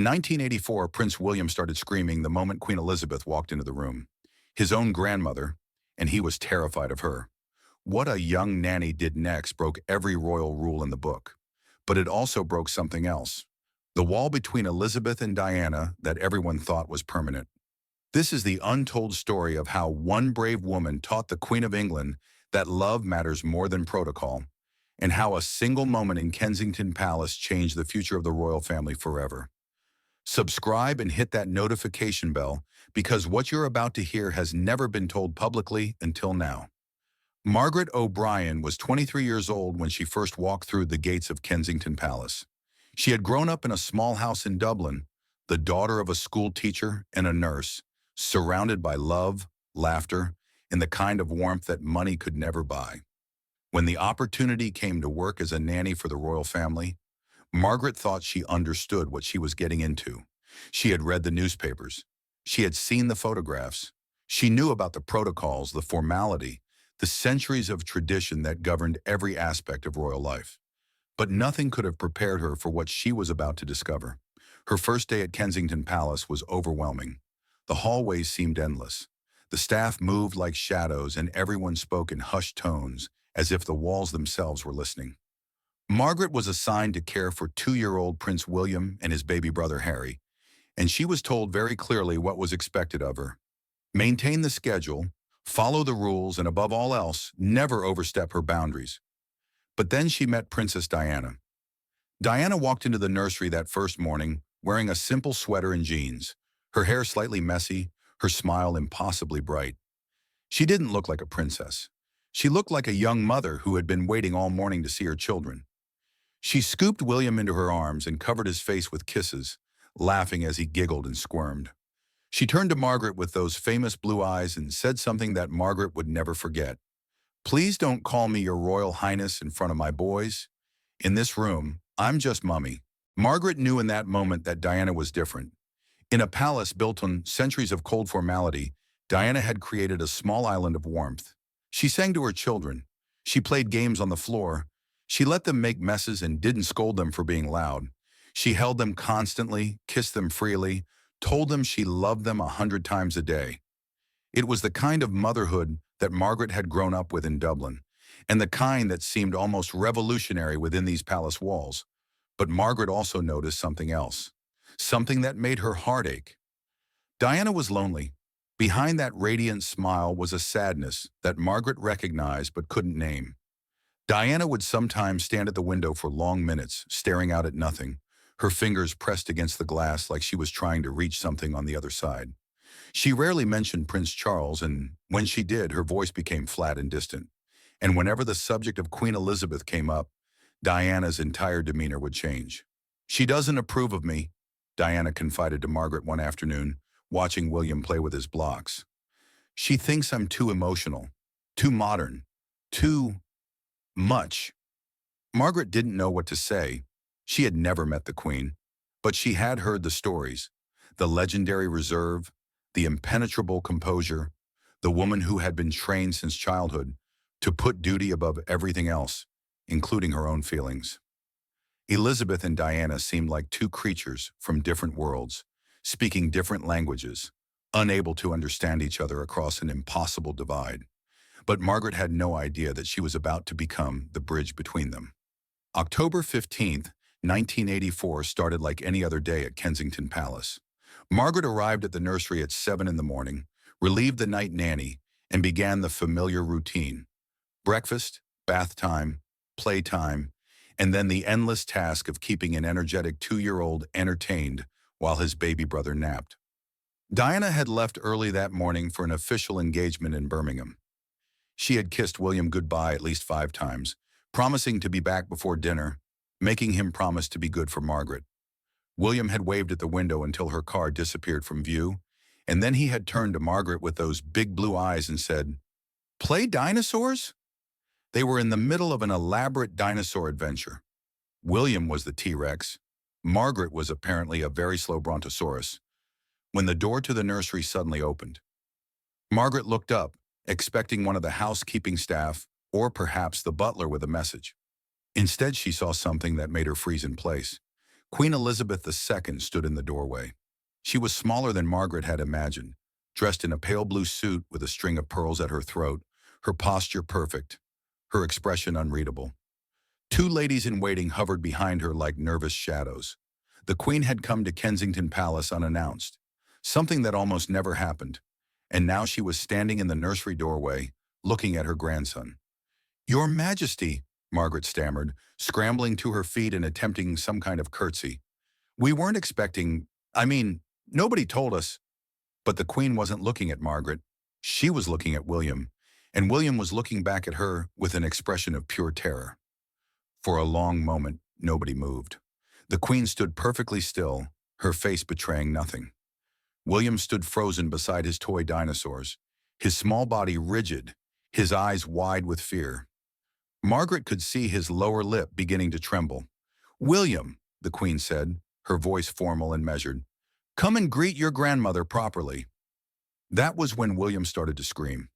In 1984, Prince William started screaming the moment Queen Elizabeth walked into the room. His own grandmother, and he was terrified of her. What a young nanny did next broke every royal rule in the book. But it also broke something else. The wall between Elizabeth and Diana that everyone thought was permanent. This is the untold story of how one brave woman taught the Queen of England that love matters more than protocol, and how a single moment in Kensington Palace changed the future of the royal family forever. Subscribe and hit that notification bell because what you're about to hear has never been told publicly until now. Margaret O'Brien was 23 years old when she first walked through the gates of Kensington Palace. She had grown up in a small house in Dublin, the daughter of a school teacher and a nurse, surrounded by love, laughter, and the kind of warmth that money could never buy. When the opportunity came to work as a nanny for the royal family, Margaret thought she understood what she was getting into. She had read the newspapers. She had seen the photographs. She knew about the protocols, the formality, the centuries of tradition that governed every aspect of royal life. But nothing could have prepared her for what she was about to discover. Her first day at Kensington Palace was overwhelming. The hallways seemed endless. The staff moved like shadows and everyone spoke in hushed tones, as if the walls themselves were listening. Margaret was assigned to care for 2-year-old Prince William and his baby brother Harry, and she was told very clearly what was expected of her. Maintain the schedule, follow the rules, and above all else, never overstep her boundaries. But then she met Princess Diana. Diana walked into the nursery that first morning wearing a simple sweater and jeans, her hair slightly messy, her smile impossibly bright. She didn't look like a princess. She looked like a young mother who had been waiting all morning to see her children. She scooped William into her arms and covered his face with kisses, laughing as he giggled and squirmed. She turned to Margaret with those famous blue eyes and said something that Margaret would never forget. "Please don't call me your Royal Highness in front of my boys. In this room, I'm just Mummy." Margaret knew in that moment that Diana was different. In a palace built on centuries of cold formality, Diana had created a small island of warmth. She sang to her children. She played games on the floor. She let them make messes and didn't scold them for being loud. She held them constantly, kissed them freely, told them she loved them 100 times a day. It was the kind of motherhood that Margaret had grown up with in Dublin, and the kind that seemed almost revolutionary within these palace walls. But Margaret also noticed something else, something that made her heart ache. Diana was lonely. Behind that radiant smile was a sadness that Margaret recognized but couldn't name. Diana would sometimes stand at the window for long minutes, staring out at nothing, her fingers pressed against the glass like she was trying to reach something on the other side. She rarely mentioned Prince Charles, and when she did, her voice became flat and distant. And whenever the subject of Queen Elizabeth came up, Diana's entire demeanor would change. "She doesn't approve of me," Diana confided to Margaret one afternoon, watching William play with his blocks. "She thinks I'm too emotional, too modern, too much." Margaret didn't know what to say. She had never met the Queen, but she had heard the stories, the legendary reserve, the impenetrable composure, the woman who had been trained since childhood to put duty above everything else, including her own feelings. Elizabeth and Diana seemed like two creatures from different worlds, speaking different languages, unable to understand each other across an impossible divide. But Margaret had no idea that she was about to become the bridge between them. October 15th, 1984 started like any other day at Kensington Palace. Margaret arrived at the nursery at 7 in the morning, relieved the night nanny, and began the familiar routine. Breakfast, bath time, playtime, and then the endless task of keeping an energetic 2-year-old entertained while his baby brother napped. Diana had left early that morning for an official engagement in Birmingham. She had kissed William goodbye at least 5 times, promising to be back before dinner, making him promise to be good for Margaret. William had waved at the window until her car disappeared from view, and then he had turned to Margaret with those big blue eyes and said, "Play dinosaurs?" They were in the middle of an elaborate dinosaur adventure. William was the T-Rex. Margaret was apparently a very slow brontosaurus, when the door to the nursery suddenly opened. Margaret looked up, expecting one of the housekeeping staff or perhaps the butler with a message. Instead, she saw something that made her freeze in place. Queen Elizabeth II stood in the doorway. She was smaller than Margaret had imagined, dressed in a pale blue suit with a string of pearls at her throat, her posture perfect, her expression unreadable. Two ladies in waiting hovered behind her like nervous shadows. The Queen had come to Kensington Palace unannounced, something that almost never happened, and now she was standing in the nursery doorway, looking at her grandson. "Your Majesty," Margaret stammered, scrambling to her feet and attempting some kind of curtsy. "We weren't expecting, nobody told us." But the Queen wasn't looking at Margaret. She was looking at William, and William was looking back at her with an expression of pure terror. For a long moment, nobody moved. The Queen stood perfectly still, her face betraying nothing. William stood frozen beside his toy dinosaurs, his small body rigid, his eyes wide with fear. Margaret could see his lower lip beginning to tremble. "William," the Queen said, her voice formal and measured, "come and greet your grandmother properly." That was when William started to scream.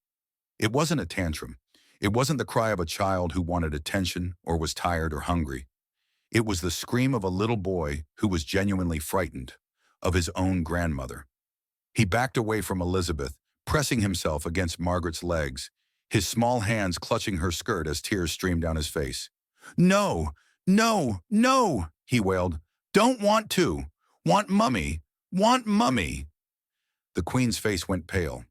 It wasn't a tantrum. It wasn't the cry of a child who wanted attention or was tired or hungry. It was the scream of a little boy who was genuinely frightened of his own grandmother. He backed away from Elizabeth, pressing himself against Margaret's legs, his small hands clutching her skirt as tears streamed down his face. "No, no, no," he wailed. "Don't want to. Want mummy. Want mummy." The Queen's face went pale.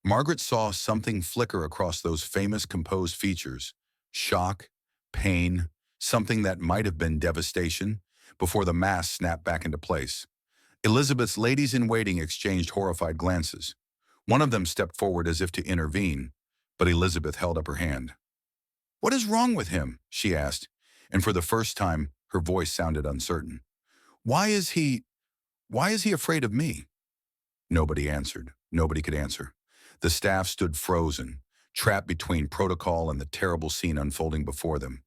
Margaret saw something flicker across those famous composed features. Shock, pain, something that might have been devastation, before the mask snapped back into place. Elizabeth's ladies-in-waiting exchanged horrified glances. One of them stepped forward as if to intervene, but Elizabeth held up her hand. "What is wrong with him?" she asked, and for the first time, her voice sounded uncertain. Why is he afraid of me?" Nobody answered. Nobody could answer. The staff stood frozen, trapped between protocol and the terrible scene unfolding before them.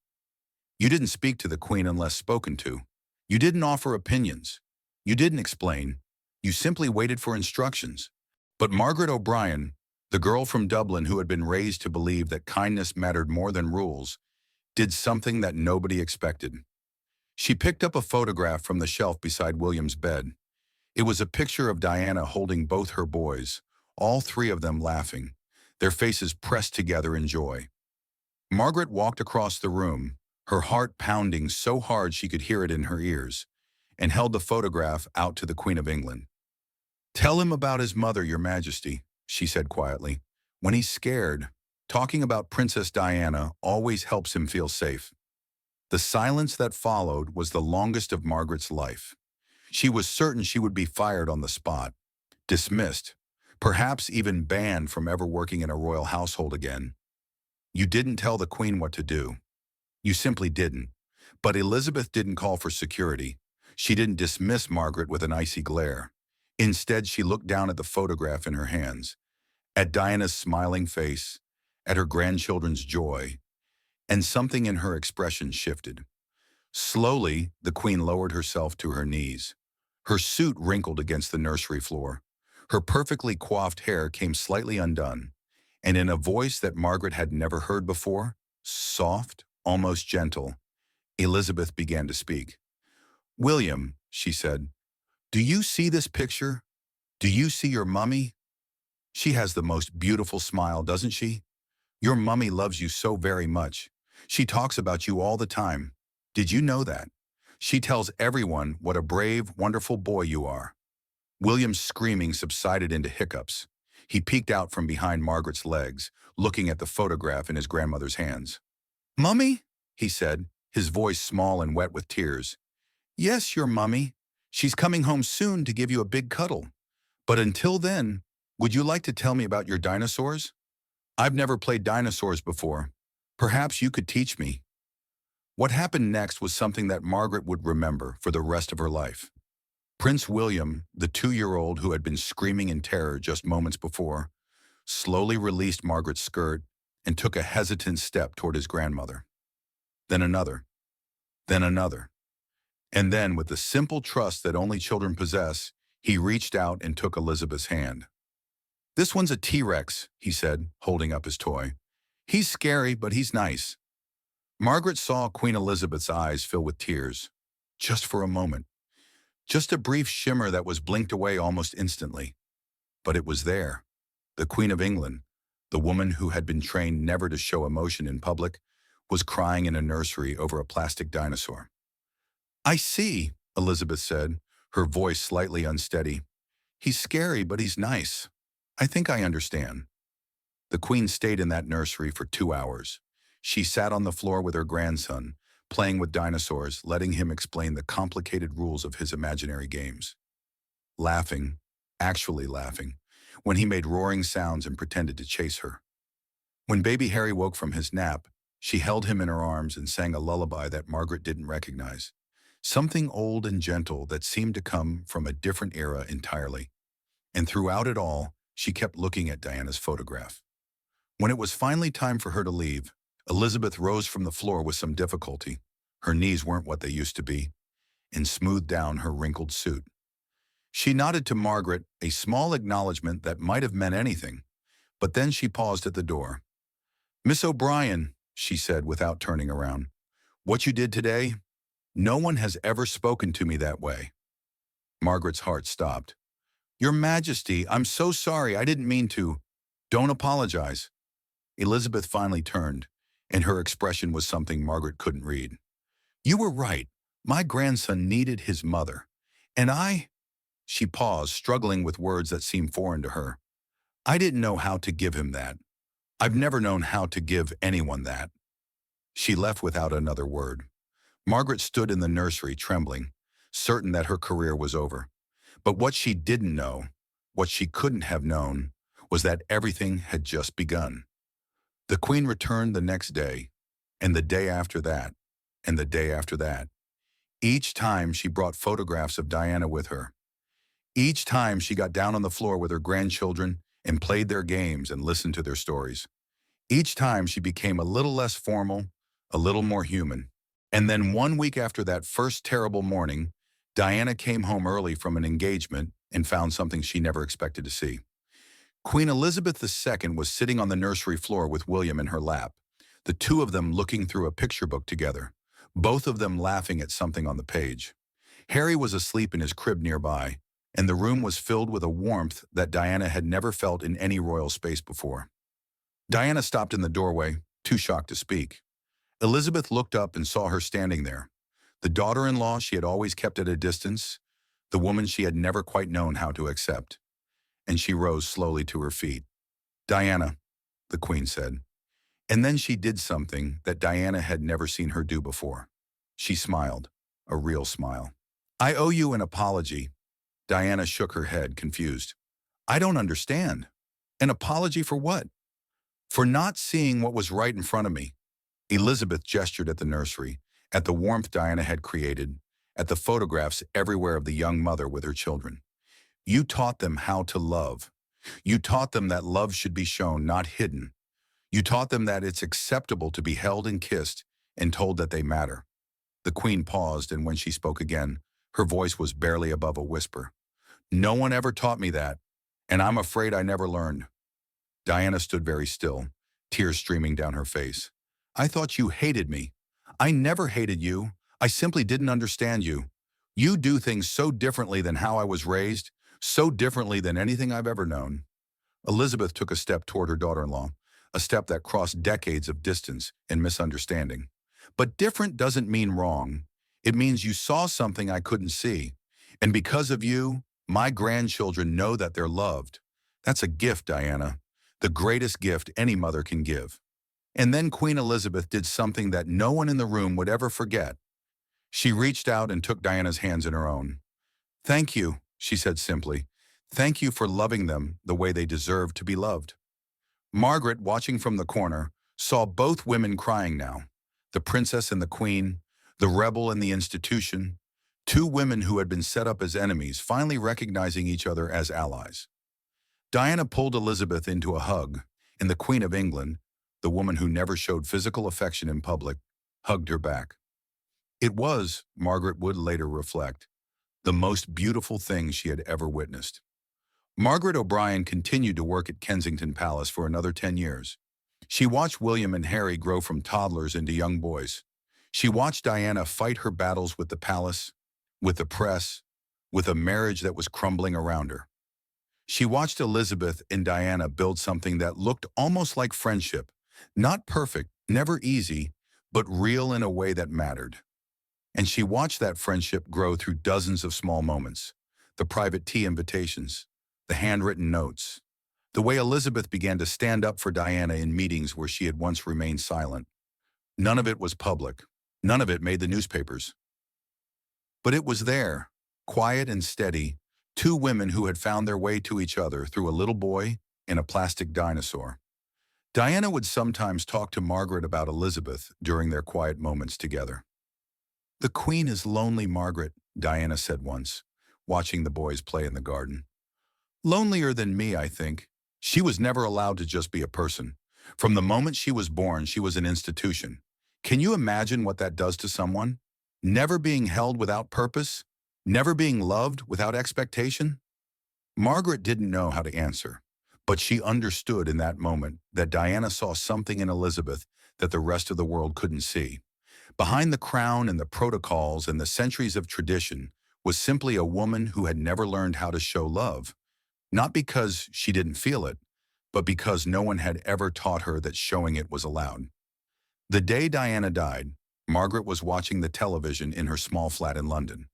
You didn't speak to the Queen unless spoken to. You didn't offer opinions. You didn't explain. You simply waited for instructions. But Margaret O'Brien, the girl from Dublin who had been raised to believe that kindness mattered more than rules, did something that nobody expected. She picked up a photograph from the shelf beside William's bed. It was a picture of Diana holding both her boys, all three of them laughing, their faces pressed together in joy. Margaret walked across the room, her heart pounding so hard she could hear it in her ears, and held the photograph out to the Queen of England. "Tell him about his mother, Your Majesty," she said quietly. "When he's scared, talking about Princess Diana always helps him feel safe." The silence that followed was the longest of Margaret's life. She was certain she would be fired on the spot, dismissed, perhaps even banned from ever working in a royal household again. You didn't tell the Queen what to do. You simply didn't. But Elizabeth didn't call for security. She didn't dismiss Margaret with an icy glare. Instead, she looked down at the photograph in her hands, at Diana's smiling face, at her grandchildren's joy, and something in her expression shifted. Slowly, the Queen lowered herself to her knees. Her suit wrinkled against the nursery floor. Her perfectly coiffed hair came slightly undone, and in a voice that Margaret had never heard before, soft, almost gentle, Elizabeth began to speak. "William," she said, "do you see this picture? Do you see your mummy? She has the most beautiful smile, doesn't she? Your mummy loves you so very much. She talks about you all the time. Did you know that? She tells everyone what a brave, wonderful boy you are." William's screaming subsided into hiccups. He peeked out from behind Margaret's legs, looking at the photograph in his grandmother's hands. "Mummy?" he said, his voice small and wet with tears. "Yes, your mummy. She's coming home soon to give you a big cuddle. But until then, would you like to tell me about your dinosaurs? I've never played dinosaurs before. Perhaps you could teach me." What happened next was something that Margaret would remember for the rest of her life. Prince William, the 2-year-old who had been screaming in terror just moments before, slowly released Margaret's skirt and took a hesitant step toward his grandmother. Then another. Then another. And then, with the simple trust that only children possess, he reached out and took Elizabeth's hand. "This one's a T-Rex," he said, holding up his toy. "He's scary, but he's nice." Margaret saw Queen Elizabeth's eyes fill with tears. Just for a moment. Just a brief shimmer that was blinked away almost instantly. But it was there. The Queen of England, the woman who had been trained never to show emotion in public, was crying in a nursery over a plastic dinosaur. "I see," Elizabeth said, her voice slightly unsteady. "He's scary, but he's nice. I think I understand." The Queen stayed in that nursery for 2 hours. She sat on the floor with her grandson, playing with dinosaurs, letting him explain the complicated rules of his imaginary games. Laughing, actually laughing, when he made roaring sounds and pretended to chase her. When baby Harry woke from his nap, she held him in her arms and sang a lullaby that Margaret didn't recognize. Something old and gentle that seemed to come from a different era entirely. And throughout it all, she kept looking at Diana's photograph. When it was finally time for her to leave, Elizabeth rose from the floor with some difficulty. Her knees weren't what they used to be, and smoothed down her wrinkled suit. She nodded to Margaret, a small acknowledgement that might have meant anything, but then she paused at the door. "Miss O'Brien," she said without turning around, "what you did today? No one has ever spoken to me that way." Margaret's heart stopped. "Your Majesty, I'm so sorry, I didn't mean to." "Don't apologize." Elizabeth finally turned, and her expression was something Margaret couldn't read. "You were right. My grandson needed his mother. And I—" She paused, struggling with words that seemed foreign to her. "I didn't know how to give him that. I've never known how to give anyone that." She left without another word. Margaret stood in the nursery, trembling, certain that her career was over. But what she didn't know, what she couldn't have known, was that everything had just begun. The Queen returned the next day, and the day after that, and the day after that. Each time she brought photographs of Diana with her. Each time she got down on the floor with her grandchildren and played their games and listened to their stories. Each time she became a little less formal, a little more human. And then 1 week after that first terrible morning, Diana came home early from an engagement and found something she never expected to see. Queen Elizabeth II was sitting on the nursery floor with William in her lap, the two of them looking through a picture book together, both of them laughing at something on the page. Harry was asleep in his crib nearby, and the room was filled with a warmth that Diana had never felt in any royal space before. Diana stopped in the doorway, too shocked to speak. Elizabeth looked up and saw her standing there, the daughter-in-law she had always kept at a distance, the woman she had never quite known how to accept. And she rose slowly to her feet. "Diana," the Queen said. And then she did something that Diana had never seen her do before. She smiled, a real smile. "I owe you an apology." Diana shook her head, confused. "I don't understand. An apology for what?" "For not seeing what was right in front of me." Elizabeth gestured at the nursery, at the warmth Diana had created, at the photographs everywhere of the young mother with her children. "You taught them how to love. You taught them that love should be shown, not hidden. You taught them that it's acceptable to be held and kissed and told that they matter." The Queen paused, and when she spoke again, her voice was barely above a whisper. "No one ever taught me that, and I'm afraid I never learned." Diana stood very still, tears streaming down her face. "I thought you hated me." "I never hated you. I simply didn't understand you. You do things so differently than how I was raised, so differently than anything I've ever known." Elizabeth took a step toward her daughter-in-law, a step that crossed decades of distance and misunderstanding. "But different doesn't mean wrong. It means you saw something I couldn't see. And because of you, my grandchildren know that they're loved. That's a gift, Diana. The greatest gift any mother can give." And then Queen Elizabeth did something that no one in the room would ever forget. She reached out and took Diana's hands in her own. "Thank you," she said simply. "Thank you for loving them the way they deserve to be loved." Margaret, watching from the corner, saw both women crying now. The princess and the queen, the rebel and the institution, two women who had been set up as enemies, finally recognizing each other as allies. Diana pulled Elizabeth into a hug, and the Queen of England, the woman who never showed physical affection in public, hugged her back. It was, Margaret would later reflect, the most beautiful thing she had ever witnessed. Margaret O'Brien continued to work at Kensington Palace for another 10 years. She watched William and Harry grow from toddlers into young boys. She watched Diana fight her battles with the palace, with the press, with a marriage that was crumbling around her. She watched Elizabeth and Diana build something that looked almost like friendship. Not perfect, never easy, but real in a way that mattered. And she watched that friendship grow through dozens of small moments. The private tea invitations, the handwritten notes, the way Elizabeth began to stand up for Diana in meetings where she had once remained silent. None of it was public. None of it made the newspapers. But it was there, quiet and steady, two women who had found their way to each other through a little boy and a plastic dinosaur. Diana would sometimes talk to Margaret about Elizabeth during their quiet moments together. "The Queen is lonely, Margaret," Diana said once, watching the boys play in the garden. "Lonelier than me, I think. She was never allowed to just be a person. From the moment she was born, she was an institution. Can you imagine what that does to someone? Never being held without purpose? Never being loved without expectation?" Margaret didn't know how to answer, but she understood in that moment that Diana saw something in Elizabeth that the rest of the world couldn't see. Behind the crown and the protocols and the centuries of tradition was simply a woman who had never learned how to show love, not because she didn't feel it, but because no one had ever taught her that showing it was allowed. The day Diana died, Margaret was watching the television in her small flat in London.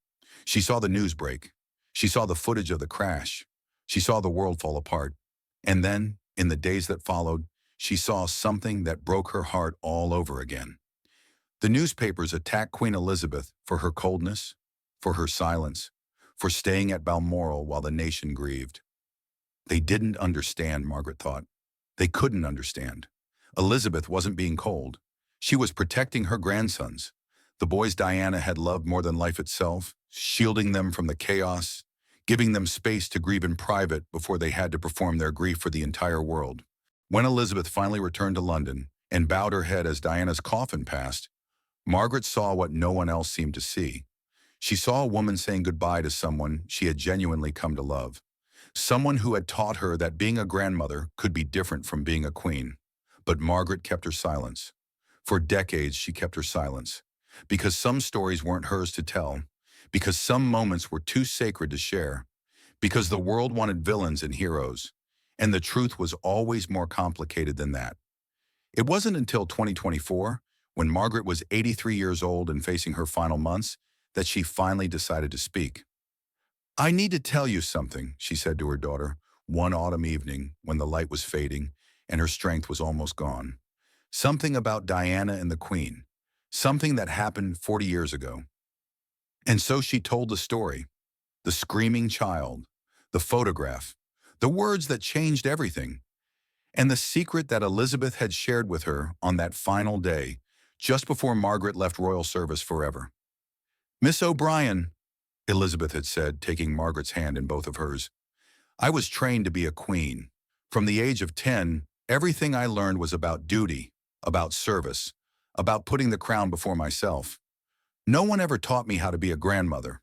She saw the news break. She saw the footage of the crash. She saw the world fall apart. And then, in the days that followed, she saw something that broke her heart all over again. The newspapers attacked Queen Elizabeth for her coldness, for her silence, for staying at Balmoral while the nation grieved. They didn't understand, Margaret thought. They couldn't understand. Elizabeth wasn't being cold. She was protecting her grandsons, the boys Diana had loved more than life itself, shielding them from the chaos, giving them space to grieve in private before they had to perform their grief for the entire world. When Elizabeth finally returned to London and bowed her head as Diana's coffin passed, Margaret saw what no one else seemed to see. She saw a woman saying goodbye to someone she had genuinely come to love. Someone who had taught her that being a grandmother could be different from being a queen. But Margaret kept her silence. For decades, she kept her silence. Because some stories weren't hers to tell. Because some moments were too sacred to share. Because the world wanted villains and heroes. And the truth was always more complicated than that. It wasn't until 2024, when Margaret was 83 years old and facing her final months, that she finally decided to speak. "I need to tell you something," she said to her daughter, one autumn evening when the light was fading and her strength was almost gone. "Something about Diana and the Queen. Something that happened 40 years ago." And so she told the story. The screaming child, the photograph, the words that changed everything, and the secret that Elizabeth had shared with her on that final day, just before Margaret left royal service forever. "Miss O'Brien," Elizabeth had said, taking Margaret's hand in both of hers, "I was trained to be a queen. From the age of 10, everything I learned was about duty, about service, about putting the crown before myself. No one ever taught me how to be a grandmother.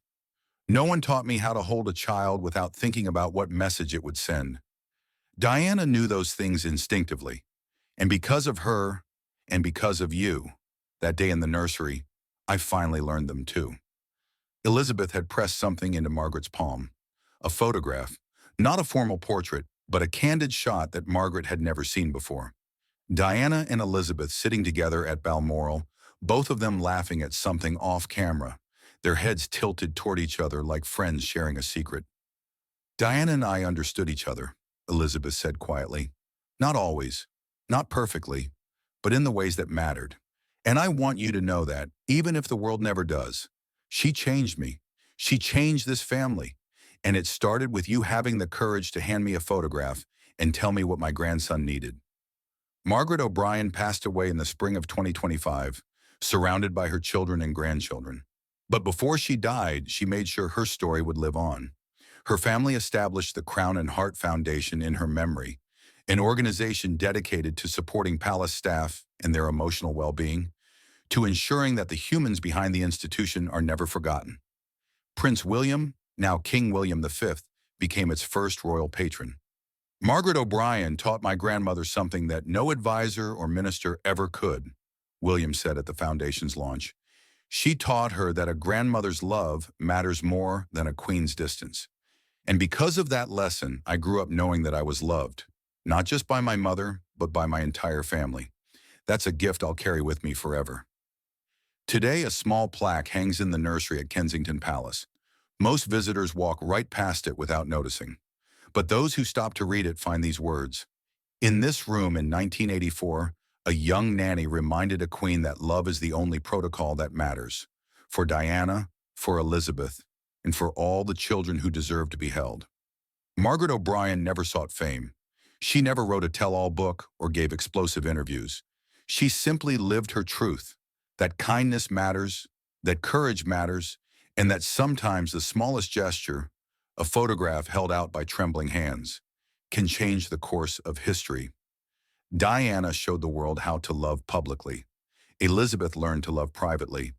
No one taught me how to hold a child without thinking about what message it would send. Diana knew those things instinctively, and because of her, and because of you, that day in the nursery, I finally learned them too." Elizabeth had pressed something into Margaret's palm, a photograph, not a formal portrait, but a candid shot that Margaret had never seen before. Diana and Elizabeth sitting together at Balmoral, both of them laughing at something off camera, their heads tilted toward each other like friends sharing a secret. "Diana and I understood each other," Elizabeth said quietly. "Not always, not perfectly, but in the ways that mattered. And I want you to know that, even if the world never does. She changed me. She changed this family. And it started with you having the courage to hand me a photograph and tell me what my grandson needed." Margaret O'Brien passed away in the spring of 2025, surrounded by her children and grandchildren. But before she died, she made sure her story would live on. Her family established the Crown and Heart Foundation in her memory, an organization dedicated to supporting palace staff and their emotional well-being, to ensuring that the humans behind the institution are never forgotten. Prince William, now King William V, became its first royal patron. "Margaret O'Brien taught my grandmother something that no advisor or minister ever could," William said at the foundation's launch. She taught her that a grandmother's love matters more than a queen's distance. And because of that lesson, I grew up knowing that I was loved, not just by my mother, but by my entire family. That's a gift I'll carry with me forever. Today, a small plaque hangs in the nursery at Kensington Palace. Most visitors walk right past it without noticing. But those who stop to read it find these words. In this room in 1984, a young nanny reminded a queen that love is the only protocol that matters. For Diana, for Elizabeth, and for all the children who deserve to be held. Margaret O'Brien never sought fame. She never wrote a tell-all book or gave explosive interviews. She simply lived her truth, that kindness matters, that courage matters, and that sometimes the smallest gesture, a photograph held out by trembling hands, can change the course of history. Diana showed the world how to love publicly. Elizabeth learned to love privately.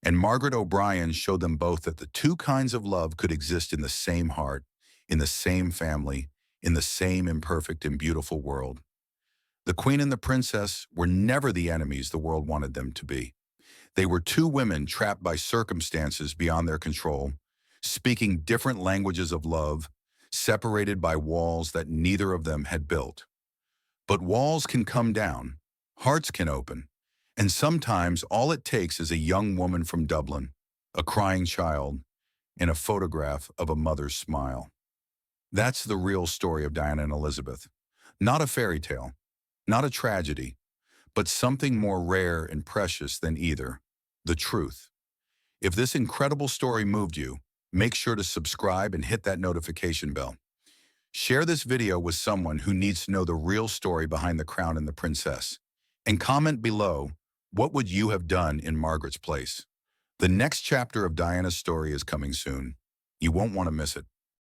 And Margaret O'Brien showed them both that the two kinds of love could exist in the same heart, in the same family, in the same imperfect and beautiful world. The Queen and the Princess were never the enemies the world wanted them to be. They were two women trapped by circumstances beyond their control, speaking different languages of love, separated by walls that neither of them had built. But walls can come down, hearts can open, and sometimes all it takes is a young woman from Dublin, a crying child, and a photograph of a mother's smile. That's the real story of Diana and Elizabeth. Not a fairy tale, not a tragedy, but something more rare and precious than either, the truth. If this incredible story moved you, make sure to subscribe and hit that notification bell. Share this video with someone who needs to know the real story behind the crown and the princess. And comment below, what would you have done in Margaret's place? The next chapter of Diana's story is coming soon. You won't want to miss it.